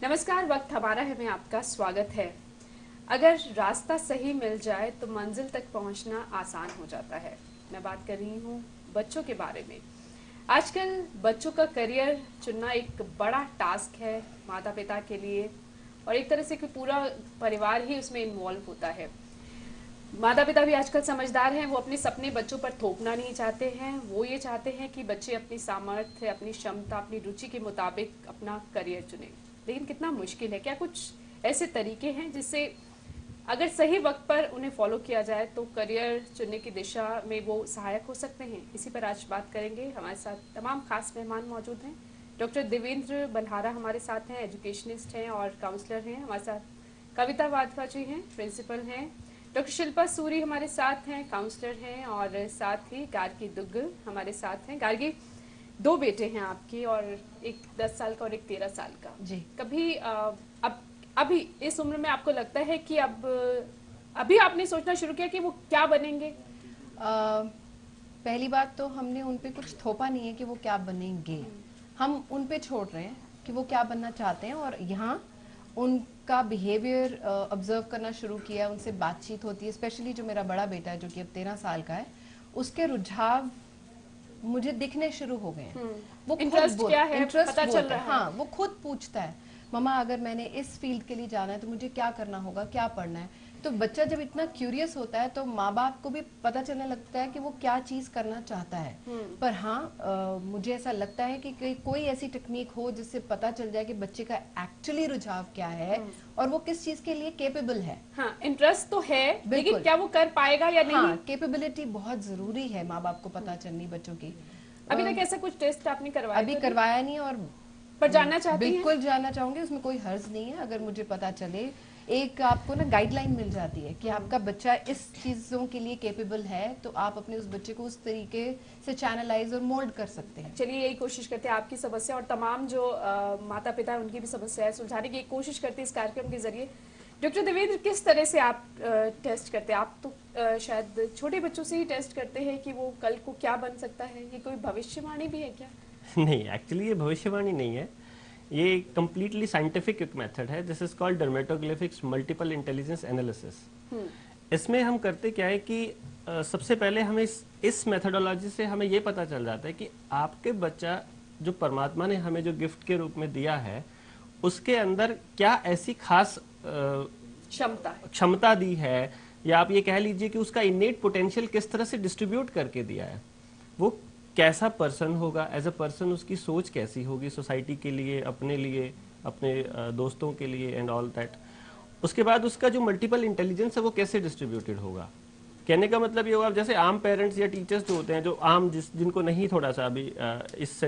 नमस्कार, वक्त हमारा है में आपका स्वागत है। अगर रास्ता सही मिल जाए तो मंजिल तक पहुंचना आसान हो जाता है। मैं बात कर रही हूँ बच्चों के बारे में। आजकल बच्चों का करियर चुनना एक बड़ा टास्क है माता पिता के लिए, और एक तरह से कि पूरा परिवार ही उसमें इन्वॉल्व होता है। माता पिता भी आजकल समझदार हैं, वो अपने सपने बच्चों पर थोपना नहीं चाहते हैं। वो ये चाहते हैं कि बच्चे अपनी सामर्थ्य, अपनी क्षमता, अपनी रुचि के मुताबिक अपना करियर चुने। लेकिन कितना मुश्किल है। क्या कुछ ऐसे तरीके हैं जिससे अगर सही वक्त पर उन्हें फॉलो किया जाए तो करियर चुनने की दिशा में वो सहायक हो सकते हैं? इसी पर आज बात करेंगे। हमारे साथ तमाम खास मेहमान मौजूद हैं। डॉक्टर देवेंद्र बल्हारा हमारे साथ हैं, एजुकेशनिस्ट हैं और काउंसलर हैं। हमारे साथ कविता वाधवा जी हैं, प्रिंसिपल हैं। डॉक्टर शिल्पा सूरी हमारे साथ हैं, काउंसलर हैं। और साथ ही गार्गी दुग्गल हमारे साथ हैं। गार्गी, दो बेटे हैं आपके, और एक 10 साल का और एक 13 साल का जी। कभी अब अभी इस उम्र में आपको लगता है कि अब अभी आपने सोचना शुरू किया कि वो क्या बनेंगे? पहली बात तो हमने उन पे कुछ थोपा नहीं है कि वो क्या बनेंगे। हम उन पे छोड़ रहे हैं कि वो क्या बनना चाहते हैं, और यहाँ उनका बिहेवियर ऑब्जर्व करना शुरू किया, उनसे बातचीत होती है। स्पेशली जो मेरा बड़ा बेटा है जो कि अब 13 साल का है, उसके रुझाव मुझे दिखने शुरू हो गए हैं। वो इंटरेस्ट क्या है इंटरेस्ट पता चल रहा है। हाँ, वो खुद पूछता है, मम्मा अगर मैंने इस फील्ड के लिए जाना है तो मुझे क्या करना होगा, क्या पढ़ना है। तो बच्चा जब इतना क्यूरियस होता है तो माँ बाप को भी पता चलने लगता है कि वो क्या चीज करना चाहता है। पर हाँ, मुझे ऐसा लगता है कि कोई ऐसी टेक्निक हो जिससे पता चल जाए कि बच्चे का एक्चुअली रुझाव क्या है और वो किस चीज के लिए केपेबल है। हाँ, इंटरेस्ट तो है, लेकिन बिल्कुल। क्या वो कर पाएगा या नहीं? हाँ, केपेबिलिटी बहुत जरूरी है माँ बाप को पता चलनी बच्चों की। अभी तक ऐसा कुछ टेस्ट आपने करवाया अभी तो नहीं? करवाया नहीं, और पर जानना चाहती हैं? बिल्कुल जानना चाहूंगी, उसमें कोई हर्ज नहीं है अगर मुझे पता चले। एक आपको ना गाइडलाइन मिल जाती है कि आपका बच्चा इस चीजों के लिए केपेबल है, तो आप अपने उस बच्चे को उस तरीके से चैनलाइज और मोल्ड कर सकते हैं। चलिए, यही कोशिश करते हैं आपकी समस्या और तमाम जो माता पिता है उनकी भी समस्या है सुलझाने की कोशिश करते हैं इस कार्यक्रम के जरिए। डॉक्टर देवेंद्र, किस तरह से आप टेस्ट करते हैं? आप तो शायद छोटे बच्चों से ही टेस्ट करते हैं कि वो कल को क्या बन सकता है। ये कोई भविष्यवाणी भी है क्या? नहीं, एक्चुअली ये भविष्यवाणी नहीं है। ये कम्प्लीटली साइंटिफिक एक मेथड है। This is called dermatoglyphics multiple intelligence analysis. इसमें हम करते क्या है कि सबसे पहले हमें इस मेथडोलॉजी से हमें ये पता चल जाता है कि आपके बच्चा जो परमात्मा ने हमें जो गिफ्ट के रूप में दिया है, उसके अंदर क्या ऐसी खास क्षमता दी है, या आप ये कह लीजिए कि उसका इनेट पोटेंशियल किस तरह से डिस्ट्रीब्यूट करके दिया है। वो कैसा पर्सन होगा, एज अ पर्सन उसकी सोच कैसी होगी सोसाइटी के लिए, अपने दोस्तों के लिए एंड ऑल दैट। उसके बाद उसका जो मल्टीपल इंटेलिजेंस है वो कैसे डिस्ट्रीब्यूटेड होगा। कहने का मतलब ये होगा, जैसे आम पेरेंट्स या टीचर्स जो होते हैं, जो आम जिनको नहीं थोड़ा सा अभी इस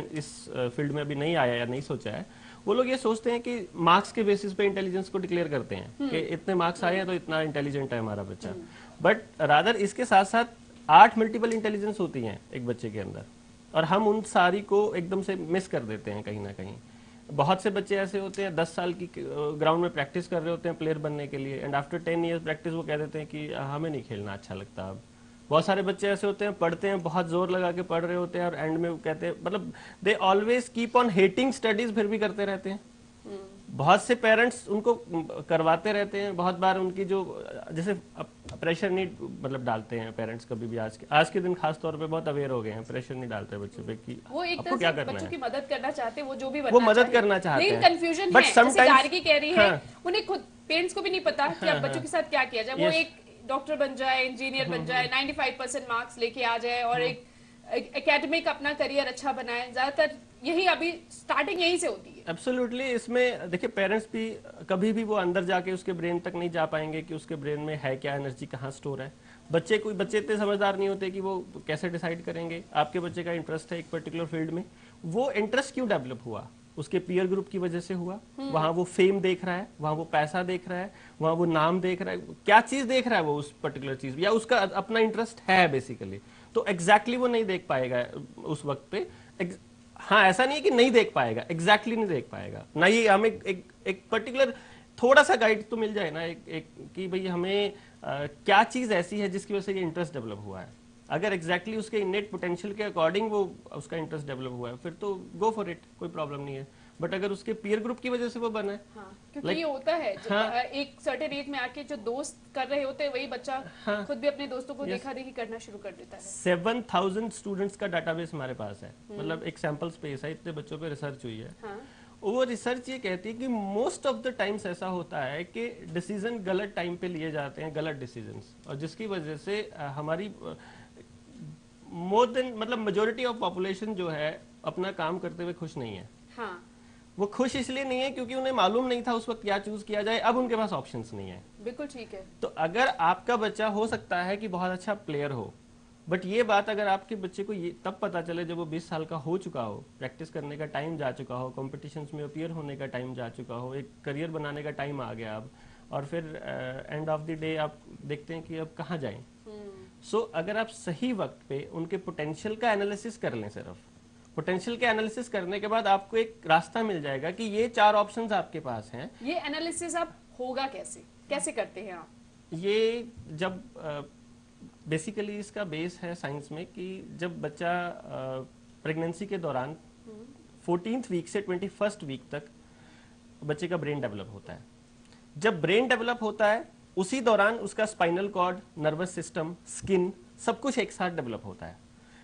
फील्ड में अभी नहीं आया या नहीं सोचा है, वो लोग ये सोचते हैं कि मार्क्स के बेसिस पे इंटेलिजेंस को डिक्लेयर करते हैं कि इतने मार्क्स आए हैं तो इतना इंटेलिजेंट है हमारा बच्चा। बट रादर इसके साथ साथ 8 मल्टीपल इंटेलिजेंस होती हैं एक बच्चे के अंदर, और हम उन सारी को एकदम से मिस कर देते हैं कहीं ना कहीं। बहुत से बच्चे ऐसे होते हैं 10 साल की ग्राउंड में प्रैक्टिस कर रहे होते हैं प्लेयर बनने के लिए, एंड आफ्टर 10 ईयर्स प्रैक्टिस वो कह देते हैं कि हमें नहीं खेलना अच्छा लगता अब। बहुत सारे बच्चे ऐसे होते हैं, पढ़ते हैं, बहुत जोर लगा के पढ़ रहे होते हैं, और एंड में वो कहते हैं, मतलब they always keep on hating studies, फिर भी करते रहते हैं। बहुत से पेरेंट्स उनको करवाते रहते हैं, बहुत बार उनकी जो जैसे प्रेशर नहीं मतलब डालते हैं पेरेंट्स कभी भी। आज के दिन खास तौर पे बहुत अवेयर हो गए हैं, प्रेशर नहीं डालते बच्चे पे कि वो एक आपको क्या करना बच्चों है। की मदद करना चाहते हैं, वो जो भी वो मदद करना चाहते हैं, लेकिन कंफ्यूजन बट है। जैसे गार्गी कह रही है, हाँ, उन्हें खुद पेरेंट्स को भी नहीं पता कि अब बच्चों के साथ क्या किया जाए। वो एक डॉक्टर बन जाए, इंजीनियर बन जाए, 95% मार्क्स लेके आ जाए और एक एकेडमिक अपना करियर अच्छा बनाए। ज्यादातर यही अभी स्टार्टिंग यहीं से होती है। एब्सोल्युटली। इसमें देखिए, पेरेंट्स भी कभी भी वो अंदर जाके उसके ब्रेन तक नहीं जा पाएंगे कि उसके ब्रेन में है क्या, एनर्जी कहाँ स्टोर है। बच्चे इतने समझदार नहीं होते कि वो कैसे डिसाइड करेंगे। आपके बच्चे का इंटरेस्ट है एक पर्टिकुलर फील्ड में, वो इंटरेस्ट क्यों डेवलप हुआ? उसके पीयर ग्रुप की वजह से हुआ। वहां वो फेम देख रहा है, वहां वो पैसा देख रहा है, वहां वो नाम देख रहा है, क्या चीज देख रहा है वो उस पर्टिकुलर चीज, या उसका अपना इंटरेस्ट है बेसिकली। तो एग्जैक्टली वो नहीं देख पाएगा उस वक्त पे। हाँ, ऐसा नहीं है कि नहीं देख पाएगा, एग्जैक्टली नहीं देख पाएगा। ना ही हमें एक पर्टिकुलर थोड़ा सा गाइड तो मिल जाए ना, एक कि भाई हमें क्या चीज ऐसी है जिसकी वजह से ये इंटरेस्ट डेवलप हुआ है। अगर एग्जैक्टली उसके इनेट पोटेंशियल के अकॉर्डिंग वो उसका इंटरेस्ट डेवलप हुआ है, फिर तो गो फॉर इट, कोई प्रॉब्लम नहीं है। बट अगर उसके पीयर ग्रुप की वजह से वो बना है, हाँ, क्योंकि ये होता है जब हाँ, एक सर्टेन एज में आके जो दोस्त कर रहे होते हैं वही बच्चा हाँ, खुद भी अपने दोस्तों को देखा देखी करना शुरू कर देता है। 7000 स्टूडेंट्स का डाटाबेस हमारे पास है, मतलब एक सैंपल स्पेस है, इतने बच्चों पे रिसर्च हुई है। हाँ, वो रिसर्च ये कहती है कि मोस्ट ऑफ द टाइम्स ऐसा होता है कि डिसीजन गलत टाइम पे लिए जाते हैं, गलत डिसीजंस, और जिसकी वजह से हमारी मोर देन मतलब मेजोरिटी ऑफ पॉपुलेशन जो है अपना काम करते हुए खुश नहीं है। हाँ, वो खुश इसलिए नहीं है क्योंकि उन्हें मालूम नहीं था उस वक्त क्या चूज किया जाए, अब उनके पास ऑप्शंस नहीं है। बिल्कुल ठीक है। तो अगर आपका बच्चा हो सकता है कि बहुत अच्छा प्लेयर हो, बट ये बात अगर आपके बच्चे को ये तब पता चले जब वो 20 साल का हो चुका हो, प्रैक्टिस करने का टाइम जा चुका हो, कॉम्पिटिशन्स में अपीयर होने का टाइम जा चुका हो, एक करियर बनाने का टाइम आ गया अब, और फिर एंड ऑफ द डे आप देखते हैं कि अब कहाँ जाएं। सो अगर आप सही वक्त पे उनके पोटेंशियल का एनालिसिस कर लें, सिर्फ पोटेंशियल के एनालिसिस करने के बाद आपको एक रास्ता मिल जाएगा कि ये 4 ऑप्शंस आपके पास हैं। ये एनालिसिस आप होगा कैसे करते हैं आप? ये जब बेसिकली इसका बेस है साइंस में कि जब बच्चा प्रेगनेंसी के दौरान 14th वीक से 21st वीक तक बच्चे का ब्रेन डेवलप होता है। जब ब्रेन डेवलप होता है उसी दौरान उसका spinal cord, nervous system, skin सब कुछ एक साथ डेवलप होता है।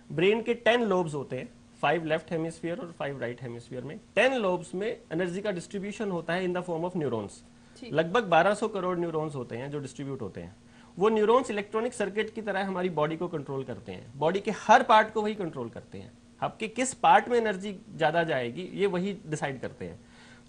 ब्रेन के 10 लोब्स होते हैं, 5 लेफ्ट हेमिस्फीयर और 5 राइट हेमिस्फीयर में। 10 लोब्स में एनर्जी का डिस्ट्रीब्यूशन होता है in the form of neurons. लगभग 1200 करोड़ न्यूरॉन्स होते हैं जो डिस्ट्रीब्यूट होते हैं। वो न्यूरॉन्स इलेक्ट्रॉनिक सर्किट की तरह हमारी बॉडी को कंट्रोल करते हैं, बॉडी के हर पार्ट को वही कंट्रोल करते हैं। आपके किस पार्ट में एनर्जी ज्यादा जाएगी ये वही डिसाइड करते हैं।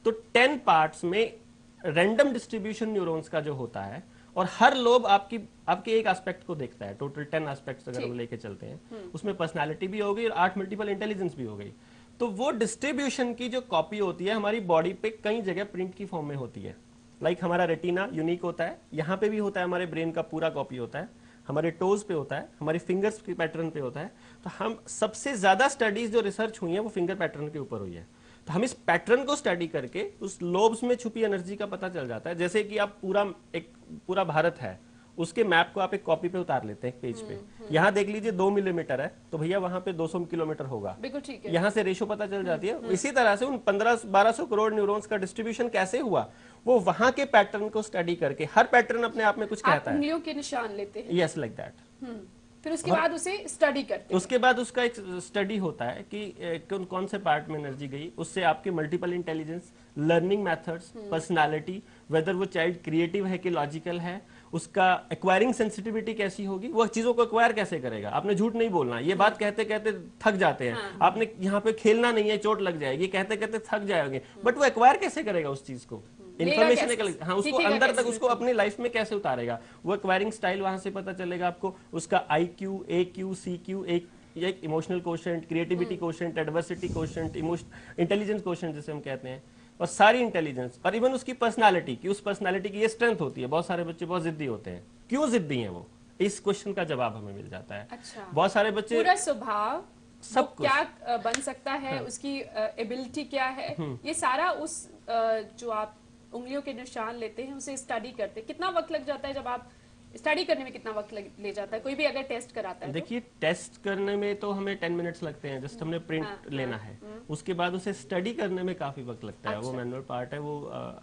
तो 10 पार्ट्स में रैंडम डिस्ट्रीब्यूशन न्यूरॉन्स का जो होता है, और हर लोब आपके एक एस्पेक्ट को देखता है। टोटल 10 एस्पेक्ट्स अगर हम लेके चलते हैं, उसमें पर्सनालिटी भी हो गई और 8 मल्टीपल इंटेलिजेंस भी हो गई। तो वो डिस्ट्रीब्यूशन की जो कॉपी होती है हमारी बॉडी पे कई जगह प्रिंट की फॉर्म में होती है। लाइक हमारा रेटिना यूनिक होता है, यहाँ पे भी होता है, हमारे ब्रेन का पूरा कॉपी होता है, हमारे टोज पे होता है, हमारी फिंगर्स के पैटर्न पे होता है। तो हम सबसे ज्यादा स्टडीज जो रिसर्च हुई है वो फिंगर पैटर्न के ऊपर हुई है। तो हम इस पैटर्न को स्टडी करके उस लोब्स में छुपी एनर्जी का पता चल जाता है। जैसे कि आप पूरा भारत है, उसके मैप को आप एक कॉपी पे उतार लेते हैं एक पेज पे। यहाँ देख लीजिए 2 मिलीमीटर है, तो भैया वहां पे 200 किलोमीटर होगा। बिल्कुल ठीक है। यहाँ से रेशो पता चल जाती है। इसी तरह से उन 1200 करोड़ न्यूरॉन्स का डिस्ट्रीब्यूशन कैसे हुआ, वो वहां के पैटर्न को स्टडी करके, हर पैटर्न अपने आप में कुछ कहता है। उंगलियों के निशान लेते हैं। Yes, like that. फिर उसके बाद उसे स्टडी करते हैं। उसके बाद उसका एक स्टडी होता है कि कौन से पार्ट में एनर्जी गई। उससे आपके multiple intelligence, learning methods, personality, whether वो चाइल्ड क्रिएटिव है कि लॉजिकल है, उसका एक्वायरिंग सेंसिटिविटी कैसी होगी, वो चीजों को एक्वायर कैसे करेगा। आपने झूठ नहीं बोलना, ये बात कहते कहते थक जाते हैं। आपने यहाँ पे खेलना नहीं है, चोट लग जाएगी, कहते कहते थक जाएंगे, बट वो एक्वायर कैसे करेगा उस चीज को, इन्फॉर्मेशन निकल, हाँ, उसको अंदर तक, उसको अपनी लाइफ में कैसे उतारेगा। वो एक्वायरिंग स्टाइल वहां से पता चलेगा आपको। उसका IQ, AQ, CQ, एक emotional quotient, creativity quotient, adversity quotient, intelligence quotient जिसे हम कहते हैं, और सारी इंटेलिजेंस, और इवन उसकी पर्सनालिटी की, उस पर्सनालिटी की ये स्ट्रेंथ होती है। बहुत सारे बच्चे बहुत जिद्दी होते हैं, क्यों जिद्दी हैं वो, इस क्वेश्चन का जवाब हमें मिल जाता है। अच्छा। बहुत सारे बच्चे, पूरा स्वभाव सब कुछ क्या बन सकता है, हाँ। उसकी एबिलिटी क्या है, ये सारा उस जो आप उंगलियों के निशान लेते हैं उसे स्टडी करते हैं। कितना वक्त लग जाता है जब आप स्टडी करने में, कितना वक्त ले जाता है कोई भी अगर टेस्ट कराता है? देखिए, टेस्ट करने में तो हमें 10 मिनट्स लगते हैं, जस्ट हमने प्रिंट लेना है। उसके बाद उसे स्टडी करने में काफी वक्त लगता है। वो मैनुअल पार्ट है, वो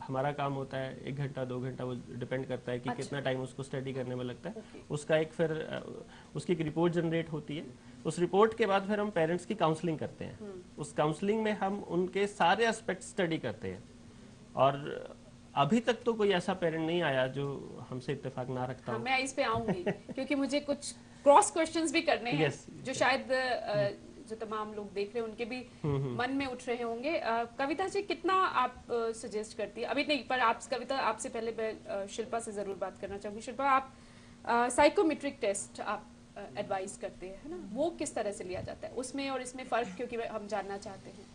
हमारा काम होता है 1 घंटा 2 घंटा, वो डिपेंड करता है कि कितना टाइम उसको स्टडी करने में लगता है। उसका एक फिर उसकी एक रिपोर्ट जनरेट होती है। उस रिपोर्ट के बाद फिर हम पेरेंट्स की काउंसलिंग करते हैं। उस काउंसलिंग में हम उनके सारे एस्पेक्ट स्टडी करते हैं, और अभी तक तो कोई ऐसा पेरेंट नहीं आया जो हमसे इत्तेफाक ना रखता हो। मैं इस पे आऊंगी क्योंकि मुझे कुछ क्रॉस क्वेश्चंस भी करने हैं जो शायद जो तमाम लोग देख रहे हैं उनके भी मन में उठ रहे होंगे। कविता जी, कितना आप सजेस्ट करती है? अभी नहीं, पर आप कविता, आपसे पहले मैं शिल्पा से जरूर बात करना चाहूंगी। शिल्पा, आप साइकोमेट्रिक टेस्ट आप एडवाइस करते हैं, है ना, वो किस तरह से लिया जाता है, उसमें और इसमें फर्क क्योंकि हम जानना चाहते हैं।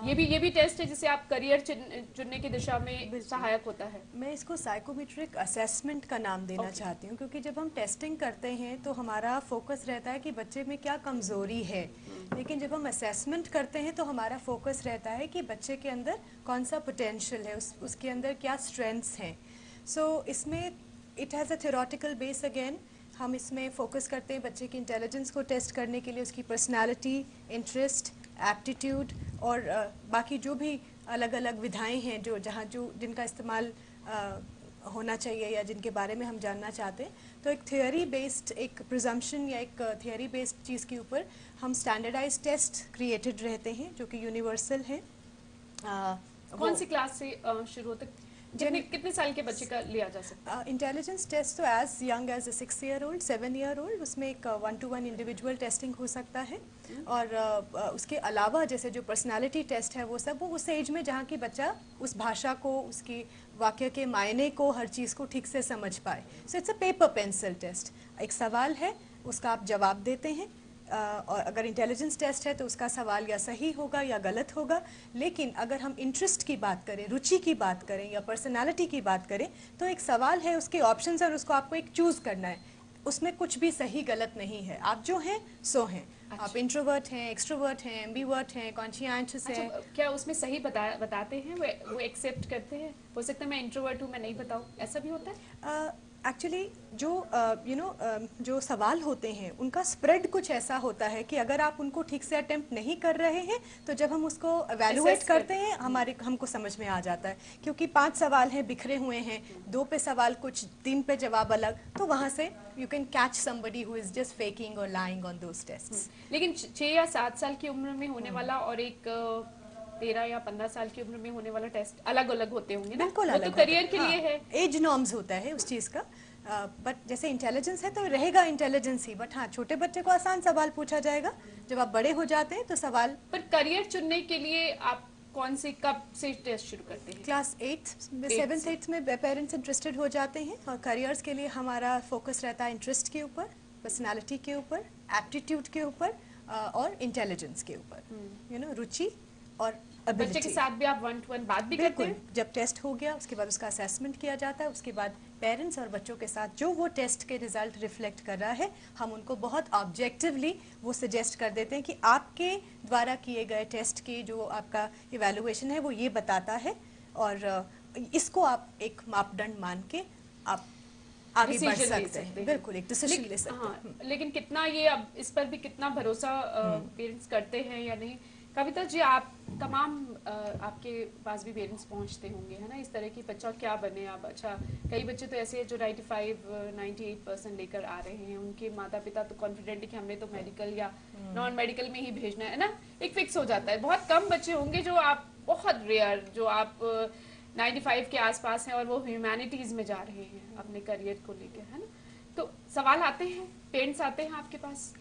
ये भी टेस्ट है जिसे आप करियर चुनने की दिशा में सहायक होता है। मैं इसको साइकोमेट्रिक असेसमेंट का नाम देना चाहती हूँ, क्योंकि जब हम टेस्टिंग करते हैं तो हमारा फोकस रहता है कि बच्चे में क्या कमज़ोरी है, लेकिन जब हम असेसमेंट करते हैं तो हमारा फोकस रहता है कि बच्चे के अंदर कौन सा पोटेंशियल है, उसके अंदर क्या स्ट्रेंथ्स हैं। सो इसमें it has a theoretical base again. हम इसमें फोकस करते हैं बच्चे की इंटेलिजेंस को टेस्ट करने के लिए उसकी पर्सनालिटी, इंटरेस्ट, एप्टीट्यूड और बाकी जो भी अलग अलग विधाएं हैं जो जिनका इस्तेमाल होना चाहिए या जिनके बारे में हम जानना चाहते हैं। तो एक थियोरी बेस्ड, एक प्रिजम्पशन या एक थियोरी बेस्ड चीज़ के ऊपर हम स्टैंडर्डाइज टेस्ट क्रिएटेड रहते हैं जो कि यूनिवर्सल हैं। कौन सी क्लास से शुरू होते, कितने साल के बच्चे का लिया जा सकता है? इंटेलिजेंस टेस्ट तो as young as 6 year old, 7 year old, उसमें एक 1-to-1 इंडिविजुअल टेस्टिंग हो सकता है। और उसके अलावा जैसे जो पर्सनालिटी टेस्ट है वो सब वो उस एज में जहाँ की बच्चा उस भाषा को, उसकी वाक्य के मायने को, हर चीज़ को ठीक से समझ पाए। So it's a paper pencil test. एक सवाल है, उसका आप जवाब देते हैं, और अगर इंटेलिजेंस टेस्ट है तो उसका सवाल या सही होगा या गलत होगा। लेकिन अगर हम इंटरेस्ट की बात करें, रुचि की बात करें या पर्सनालिटी की बात करें तो एक सवाल है, उसके ऑप्शंस हैं और उसको आपको एक चूज़ करना है। उसमें कुछ भी सही गलत नहीं है, आप जो हैं सो हैं। अच्छा। आप इंट्रोवर्ट हैं, एक्सट्रोवर्ट हैं, एम्बीवर्ट हैं, कॉन्शियस हैं। अच्छा, क्या उसमें सही बताते हैं, वो एक्सेप्ट करते हैं? हो सकता है मैं इंट्रोवर्ट हूँ, मैं नहीं बताऊँ, ऐसा भी होता है? एक्चुअली जो जो सवाल होते हैं उनका स्प्रेड कुछ ऐसा होता है कि अगर आप उनको ठीक से अटेम्प्ट नहीं कर रहे हैं तो जब हम उसको एवेलुएट करते हैं हमको समझ में आ जाता है। क्योंकि 5 सवाल हैं, बिखरे हुए हैं, 2 पे सवाल कुछ, 3 पे जवाब अलग, तो वहाँ से you can catch somebody who is just faking और लाइंग ऑन दोज टेस्ट्स। लेकिन 6 या 7 साल की उम्र में होने वाला और एक 13 या 15 साल की उम्र में होने वाला टेस्ट अलग अलग होते होंगे ना? बिल्कुल वो अलग तो करियर के लिए है। एज नॉर्म्स होता है उस चीज़ का। बट जैसे इंटेलिजेंस है तो रहेगा इंटेलिजेंस ही, बट हाँ छोटे बच्चे को आसान सवाल पूछा जाएगा। जब आप बड़े हो जाते हैं तो सवाल। पर करियर चुनने के लिए आप कब से टेस्ट शुरू करते हैं? क्लास 8 7th 8th में पेरेंट्स इंटरेस्टेड हो जाते हैं और करियर्स के लिए हमारा फोकस रहता है इंटरेस्ट के ऊपर, पर्सनालिटी के ऊपर, एप्टीट्यूड के ऊपर और इंटेलिजेंस के ऊपर, रुचि और बच्चे के साथ भी आप 1-to-1 बात भी करते हैं? जब टेस्ट हो गया उसके बाद उसका असेसमेंट किया जाता है, उसके बाद पेरेंट्स और बच्चों के साथ जो वो टेस्ट के रिजल्ट रिफ्लेक्ट कर रहा है हम उनको बहुत ऑब्जेक्टिवली वो सजेस्ट कर देते हैं कि आपके द्वारा किए गए टेस्ट की जो आपका इवैल्यूएशन है वो ये बताता है और इसको आप एक मापदंड मान के आप आगे बढ़ सकते हैं। बिल्कुल एक डिसीजन ले सकते हैं। हाँ, लेकिन कितना ये अब इस पर भी कितना भरोसा पेरेंट्स करते हैं या नहीं? कविता जी, आप तमाम आपके पास भी पेरेंट्स पहुंचते होंगे, है ना, इस तरह की बच्चा क्या बने आप। अच्छा, कई बच्चे तो ऐसे हैं जो 95-98% लेकर आ रहे हैं, उनके माता पिता तो कॉन्फिडेंट है कि हमने तो मेडिकल या नॉन मेडिकल में ही भेजना है ना, एक फिक्स हो जाता है। बहुत कम बच्चे होंगे जो आप, बहुत रेयर, जो आप 95 के आसपास हैं और वो ह्यूमैनिटीज में जा रहे हैं अपने करियर को लेकर, है ना। तो सवाल आते हैं, पेरेंट्स आते हैं आपके पास?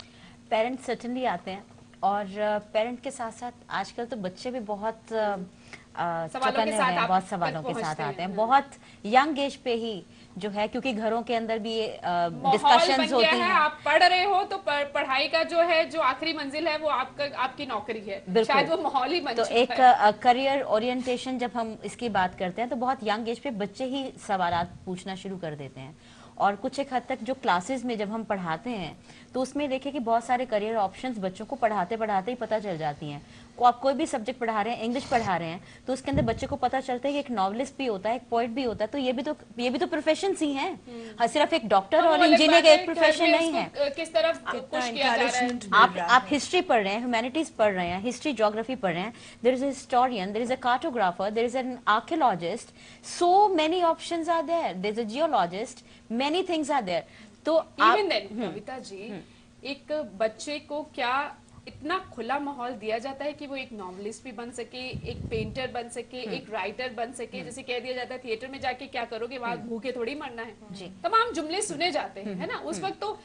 पेरेंट्स सर्टनली आते हैं और पेरेंट के साथ साथ आजकल तो बच्चे भी बहुत चौकन्ने हैं, बहुत सवालों के साथ आते हैं, बहुत यंग एज पे ही जो है, क्योंकि घरों के अंदर भी ये डिस्कशंस होती हैं। आप पढ़ रहे हो तो पढ़ाई का जो है, जो आखिरी मंजिल है वो आपकी नौकरी है, शायद वो माहौल ही बन तो एक करियर ओरिएंटेशन जब हम इसकी बात करते हैं तो बहुत यंग एज पे बच्चे ही सवालात पूछना शुरू कर देते हैं। और कुछ एक हद तक जो क्लासेस में जब हम पढ़ाते हैं तो उसमें देखें कि बहुत सारे करियर ऑप्शंस बच्चों को पढ़ाते पढ़ाते ही पता चल जाती हैं। आप कोई भी सब्जेक्ट पढ़ा रहे हैं, इंग्लिश पढ़ा रहे हैं, तो उसके अंदर बच्चे को पता चलता है कि एक नॉवलिस्ट भी होता है, एक पोएट भी होता है, तो ये भी तो प्रोफेशन ही हैं। सिर्फ एक डॉक्टर और इंजीनियर का एक प्रोफेशन नहीं है। किस तरफ पुश किया जा रहा है? आप हिस्ट्री पढ़ रहे हैं, ह्यूमैनिटीज पढ़ रहे हैं, हिस्ट्री ज्योग्राफी पढ़ रहे हैं, there is a historian, there is a cartographer, there is an archaeologist, so many options are there, there is a geologist, many things are there. तो इवन देन कविता जी, एक बच्चे को क्या इतना खुला माहौल दिया जाता है कि वो एक नॉवलिस्ट भी बन सके, एक पेंटर बन सके, एक राइटर बन सके? जैसे कह दिया जाता है थिएटर में जाके क्या करोगे, वहां भूखे थोड़ी मरना है, तमाम जुमले सुने जाते हैं, है ना। उस वक्त तो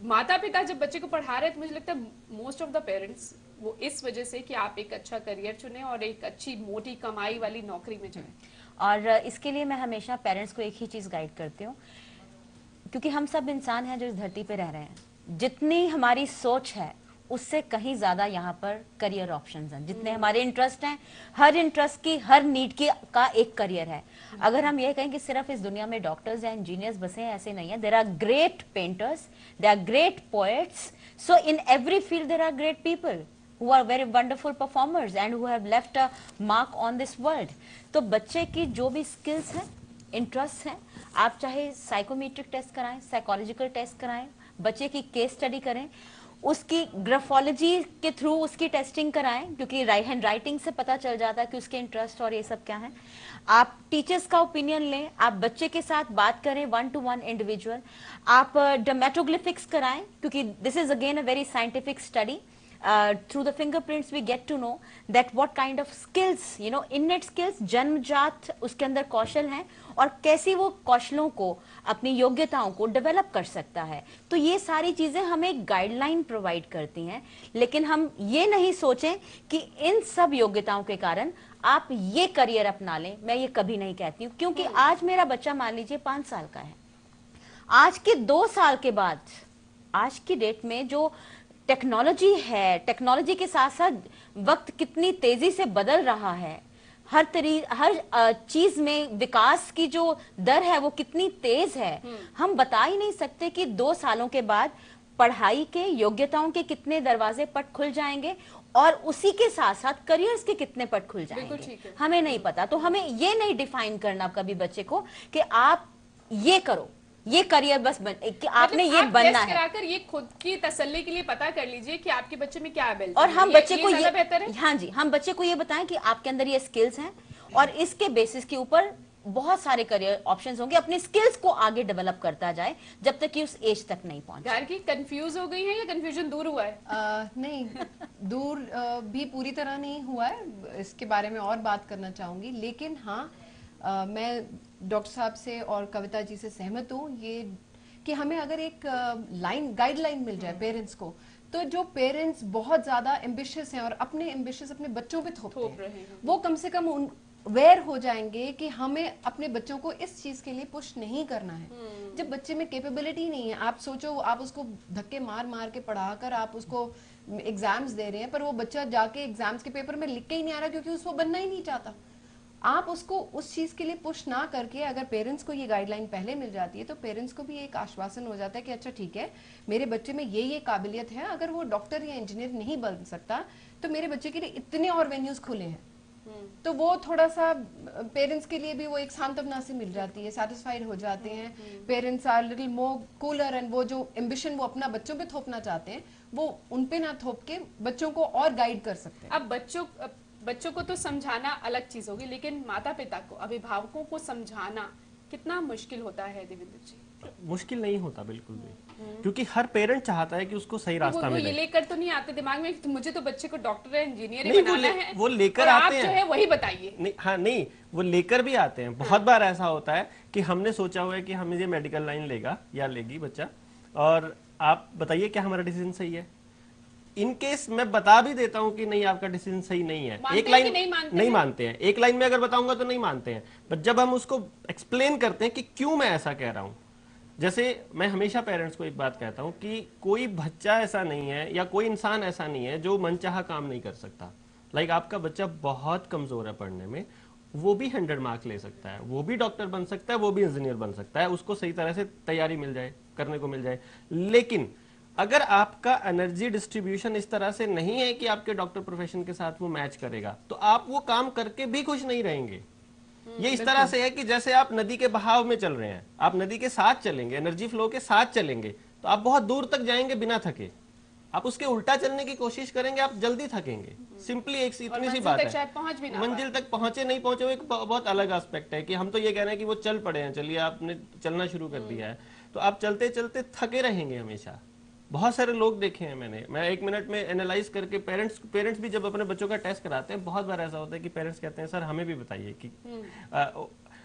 माता पिता जब बच्चे को पढ़ा रहे हैं तो मुझे लगता है मोस्ट ऑफ द पेरेंट्स वो इस वजह से कि आप एक अच्छा करियर चुने और एक अच्छी मोटी कमाई वाली नौकरी में जाएं। और इसके लिए मैं हमेशा पेरेंट्स को एक ही चीज गाइड करती हूँ, क्योंकि हम सब इंसान हैं जो इस धरती पे रह रहे हैं, जितनी हमारी सोच है उससे कहीं ज्यादा यहाँ पर करियर ऑप्शंस हैं। जितने हमारे इंटरेस्ट हैं, हर इंटरेस्ट की, हर नीड की का एक करियर है। अगर हम ये कहें कि सिर्फ इस दुनिया में डॉक्टर्स या इंजीनियर्स बसे हैं, ऐसे नहीं है। There are great painters, there are great poets, so in every field there are great people who are very wonderful performers and who have left a mark on this world। तो बच्चे की जो भी स्किल्स हैं, interest हैं, आप चाहे psychometric test कराएं, साइकोलॉजिकल टेस्ट कराएं, बच्चे की केस स्टडी करें, उसकी ग्राफोलॉजी के थ्रू उसकी टेस्टिंग कराएं, क्योंकि हैंड राइटिंग से पता चल जाता है कि उसके इंटरेस्ट और ये सब क्या है। आप टीचर्स का ओपिनियन लें, आप बच्चे के साथ बात करें 1-to-1 इंडिविजुअल। आप डर्मेटोग्लिफिक्स कराएं, क्योंकि this is again a very scientific study. Through the fingerprints we get to know that what kind of skills, innate skills, जन्मजात उसके अंदर कौशल हैं और कैसी वो कौशलों को, अपनी योग्यताओं को डेवलप कर सकता है। तो ये सारी चीजें हमें एक गाइडलाइन प्रोवाइड करती हैं, लेकिन हम ये नहीं सोचें कि इन सब योग्यताओं के कारण आप ये करियर अपना लें। मैं ये कभी नहीं कहती हूँ, क्योंकि आज मेरा बच्चा मान लीजिए 5 साल का है, आज के 2 साल के बाद, आज की डेट में जो टेक्नोलॉजी है, टेक्नोलॉजी के साथ साथ वक्त कितनी तेजी से बदल रहा है, हर चीज में विकास की जो दर है वो कितनी तेज है। हम बता ही नहीं सकते कि 2 सालों के बाद पढ़ाई के, योग्यताओं के कितने दरवाजे पट खुल जाएंगे और उसी के साथ साथ करियर्स के कितने पट खुल जाएंगे, हमें नहीं पता। तो हमें ये नहीं डिफाइन करना कभी बच्चे को कि आप ये करो, ये करियर बस कि आपने ये बनना है। कराकर ये खुद की तसल्ली के लिए पता कर लीजिए कि आपके बच्चे में क्या एबिलिटी और हम बच्चे को ये बेहतर है। हाँ जी, हम बच्चे को ये बताएं कि आपके अंदर ये स्किल्स हैं और इसके बेसिस के ऊपर बहुत सारे करियर ऑप्शंस होंगे। अपने स्किल्स को आगे डेवलप करता जाए जब तक कि उस एज तक नहीं पहुंचे। गार्गी कंफ्यूज हो गई है या कंफ्यूजन दूर हुआ है? नहीं, दूर भी पूरी तरह नहीं हुआ है, इसके बारे में और बात करना चाहूंगी। लेकिन हाँ, मैं डॉक्टर साहब से और कविता जी से सहमत हूँ ये कि हमें अगर एक गाइडलाइन मिल जाए पेरेंट्स को, तो जो पेरेंट्स बहुत ज्यादा एम्बिशियस हैं और अपने एम्बिशियस अपने बच्चों पे थोप रहे हैं, वो कम से कम अवेयर हो जाएंगे कि हमें अपने बच्चों को इस चीज के लिए पुश नहीं करना है। जब बच्चे में कैपेबिलिटी नहीं है, आप सोचो आप उसको धक्के मार मार के पढ़ाकर आप उसको एग्जाम्स दे रहे हैं, पर वो बच्चा जाके एग्जाम्स के पेपर में लिख के ही नहीं आ रहा क्योंकि उसको बनना ही नहीं चाहता। आप उसको उस चीज के लिए पुश ना करके अगर पेरेंट्स को ये गाइडलाइन पहले मिल जाती है तो पेरेंट्स को भी एक आश्वासन हो जाता है कि अच्छा ठीक है, मेरे बच्चे में ये काबिलियत है, अगर वो डॉक्टर या इंजीनियर नहीं बन सकता तो मेरे बच्चे के लिए इतने और वेन्यूज खुले हैं। तो वो थोड़ा सा पेरेंट्स के लिए भी वो एक सांत्वना से मिल जाती है, सेटिस्फाइड हो जाते हैं। Parents are little more cooler and वो जो एम्बिशन वो अपना बच्चों पे थोपना चाहते हैं वो उन पे ना थोप के बच्चों को और गाइड कर सकते हैं। अब बच्चों को तो समझाना अलग चीज होगी, लेकिन माता पिता को, अभिभावकों को समझाना कितना मुश्किल होता है देवेंद्र जी? मुश्किल नहीं होता बिल्कुल भी, क्योंकि हर पेरेंट चाहता है कि उसको सही रास्ता मिले। ये लेकर तो नहीं आते दिमाग में कि मुझे तो बच्चे को डॉक्टर या इंजीनियर ही बनाना है, वो लेकर आते हैं, आप जो है वही बताइए। नहीं, हाँ नहीं, वो लेकर भी आते हैं। बहुत बार ऐसा होता है कि हमने सोचा हुआ है कि हमें ये मेडिकल लाइन लेगा या लेगी बच्चा, और आप बताइए क्या हमारा डिसीजन सही है। इन केस मैं बता भी देता हूं कि नहीं, आपका डिसीजन सही नहीं है, एक लाइन नहीं मानते हैं, एक लाइन में अगर बताऊंगा तो नहीं मानते हैं, बट जब हम उसको एक्सप्लेन करते हैं कि क्यों मैं ऐसा कह रहा हूं, जैसे मैं हमेशा पेरेंट्स को एक बात कहता हूं कि कोई बच्चा ऐसा नहीं है या कोई इंसान ऐसा नहीं है जो मनचाहा काम नहीं कर सकता। लाइक आपका बच्चा बहुत कमजोर है पढ़ने में, वो भी 100 मार्क्स ले सकता है, वो भी डॉक्टर बन सकता है, वो भी इंजीनियर बन सकता है, उसको सही तरह से तैयारी मिल जाए, करने को मिल जाए। लेकिन अगर आपका एनर्जी डिस्ट्रीब्यूशन इस तरह से नहीं है कि आपके डॉक्टर प्रोफेशन के साथ वो मैच करेगा, तो आप वो काम करके भी खुश नहीं रहेंगे। ये इस तरह से है कि जैसे आप नदी के बहाव में चल रहे हैं, आप नदी के साथ चलेंगे, एनर्जी फ्लो के साथ चलेंगे, तो आप बहुत दूर तक जाएंगे बिना थके। आप उसके उल्टा चलने की कोशिश करेंगे, आप जल्दी थकेंगे। सिंपली एक इतनी सी बात है। मंजिल तक पहुंचे नहीं पहुंचे वो एक बहुत अलग एस्पेक्ट है कि हम तो ये कह रहे हैं कि वो चल पड़े हैं, चलिए आपने चलना शुरू कर दिया है, तो आप चलते चलते थके रहेंगे हमेशा। बहुत सारे लोग देखे हैं मैंने, मैं 1 मिनट में एनालाइज करके, पेरेंट्स भी जब अपने बच्चों का टेस्ट कराते हैं, बहुत बार ऐसा होता है कि पेरेंट्स कहते हैं सर हमें भी बताइए कि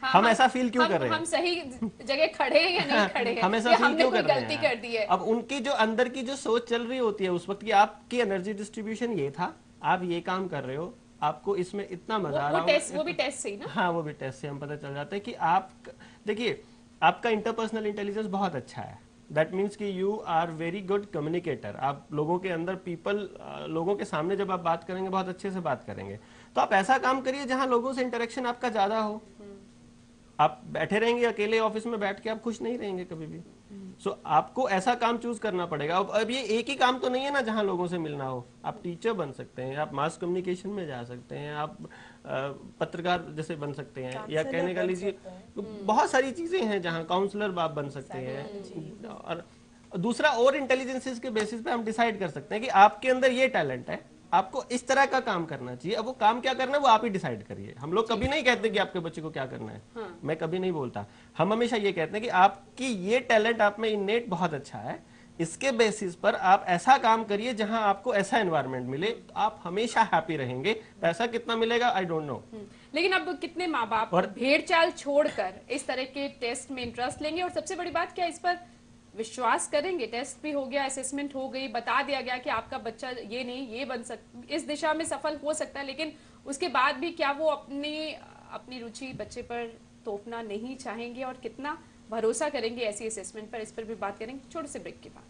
हम ऐसा फील क्यों कर रहे हैं, हम सही जगह खड़े हैं या नहीं खड़े हैं, हम ऐसा फील क्यों कर रहे हैं, गलती कर दी है। अब उनकी जो अंदर की जो सोच चल रही होती है उस वक्त की, आपकी एनर्जी डिस्ट्रीब्यूशन ये था, आप ये काम कर रहे हो, आपको इसमें इतना मजा आ रहा है। वो भी टेस्ट से ही ना? हाँ, वो भी टेस्ट से हम पता चल जाता है कि आप देखिए, आपका इंटरपर्सनल इंटेलिजेंस बहुत अच्छा है। दैट मीन्स कि you are very good communicator. आप लोगों के अंदर लोगों के सामने जब आप बात करेंगे बहुत अच्छे से बात करेंगे। तो आप ऐसा काम करिए जहां लोगों से इंटरेक्शन आपका ज्यादा हो। आप बैठे रहेंगे अकेले ऑफिस में बैठ के, आप खुश नहीं रहेंगे कभी भी। सो आपको ऐसा काम चूज करना पड़ेगा। अब ये एक ही काम तो नहीं है ना जहां लोगों से मिलना हो। आप टीचर बन सकते हैं, आप मास कम्युनिकेशन में जा सकते हैं, आप पत्रकार जैसे बन सकते हैं, या कहने का लीजिए बहुत सारी चीजें हैं जहां काउंसलर आप बन सकते हैं। और दूसरा और इंटेलिजेंसेस के बेसिस पे हम डिसाइड कर सकते हैं कि आपके अंदर ये टैलेंट है, आपको इस तरह का काम करना चाहिए। अब वो काम क्या करना है वो आप ही डिसाइड करिए। हम लोग कभी नहीं कहते कि आपके बच्चे को क्या करना है। हाँ। मैं कभी नहीं बोलता। हम हमेशा ये कहते हैं कि आपकी ये टैलेंट आप में इन्नेट बहुत अच्छा है, इसके बेसिस पर आप ऐसा काम करिए जहां आपको ऐसा एनवायरनमेंट मिले, तो आप हमेशा हैप्पी रहेंगे। पैसा कितना मिलेगा आई डोंट नो। लेकिन अब कितने माँ बाप और- भेड़ चाल छोड़कर इस तरह के टेस्ट में इंटरेस्ट लेंगे, और सबसे बड़ी बात क्या इस पर विश्वास करेंगे? टेस्ट भी हो गया, असेसमेंट हो गई, बता दिया गया कि आपका बच्चा ये नहीं ये बन इस दिशा में सफल हो सकता है, लेकिन उसके बाद भी क्या वो अपनी रुचि बच्चे पर तोपना नहीं चाहेंगे, और कितना भरोसा करेंगे ऐसी असेसमेंट पर? इस पर भी बात करेंगे छोटे से ब्रेक के बाद।